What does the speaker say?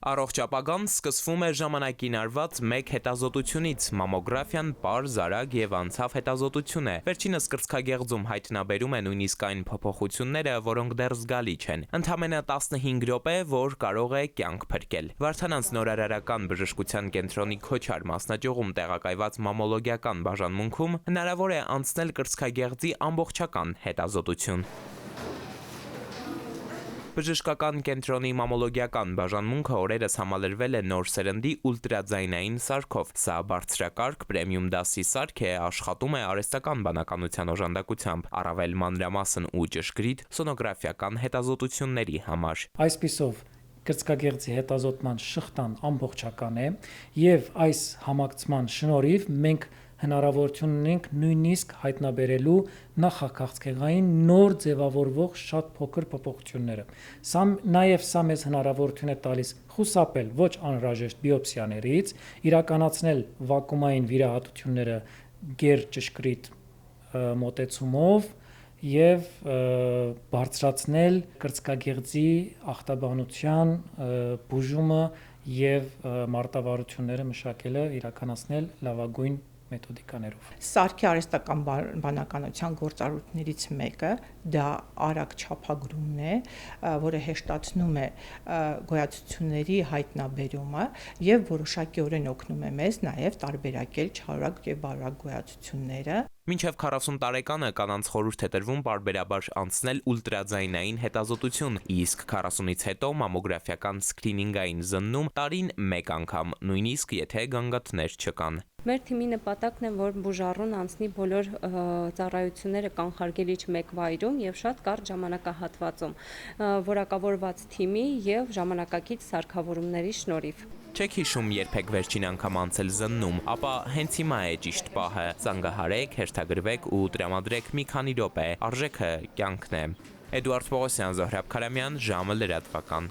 Առողջ ապագան սկսվում է ժամանակին արված մեկ հետազոտությունից, մամոգրաֆիան պարզ, արագ և անցավ հետազոտություն է։ Վերջինս կրծքագեղձում հայտնաբերում է նույնիսկ այն փոփոխությունները, որոնք դեռ զգալի չեն։ Ընդամենը 15 րոպե, որ կարող է կյանք փրկել։ Վարդանանց նորարարական բժշկության կենտրոնի Քոչար մասնաճյուղում տեղակայված մամոլոգիական բաժանմունքում հնարավոր է անցնել կրծքագեղձի ամբողջական հետազոտություն։ Բժշկական կենտրոնի մամոլոգիական բաժանմունքը օրերս համալրվել է նոր սերնդի ուլտրաձայնային սարքով։ Սա բարձրակարգ պրեմիում դասի սարք է, աշխատում է արհեստական բանականության օժանդակությամբ, առավել մանրամասն ու ճշգրիտ սոնոգրաֆիական հետազոտությունների համար։ Այսպիսով կրծքագեղձի հետազոտման շղթան ամբողջական է եւ այս համակցման շնորհիվ մենք հնարավորություն ունենք նույնիսկ հայտնաբերելու նախաքաղցկեղային նոր ձևավորվող շատ փոքր փոփոխությունները։ Սա մեզ հնարավորություն է տալիս խուսափել ոչ անհրաժեշտ բիոպսիաներից, իրականացնել վակուումային վիրահատությունները գերճշգրիտ մոտեցումով եւ բարձրացնել կրծքագեղձի ախտաբանության բուժումը եւ մարտավարությունները մշակելը իրականացնել լավագույն մեթոդիկաներով։ Սարքի արհեստական բանականության գործառույթներից մեկը դա արագ չափագրումն է, որը հեշտացնում է գոյացությունների հայտնաբերումը եւ որոշակիորեն օգնում է մեզ նաեւ տարբերակել չարագ եւ բարակ գոյացությունները։ Մինչև 40 տարեկանը կանանց խորհուրդ է տրվում պարբերաբար անցնել ուլտրաձայնային հետազոտություն, իսկ 40-ից հետո մամոգրաֆիական սկրինինգային զննում տարին մեկ անգամ, նույնիսկ եթե գանգատներ չկան։ Մեր թիմի նպատակն է, որ բուժառուն անցնի բոլոր ծառայությունները կանխարգելիչ մեկ վայրում եւ շատ կարճ ժամանակահատվածում, որակավորված թիմի եւ ժամանակակից սարքավորումների շնորհիվ։ Չեք հիշում երբեք վերջին անգամ անցել զննում, ապա հենց հիմա է ճիշտ պահը։ Զանգահարեք, հերթագրվեք ու տրամադրեք մի քանի րոպե, արժեքը կյանքն է։ Էդուարդ Պողոսյան, Զոհրաբ Քարամյան, ժամը լրատվական։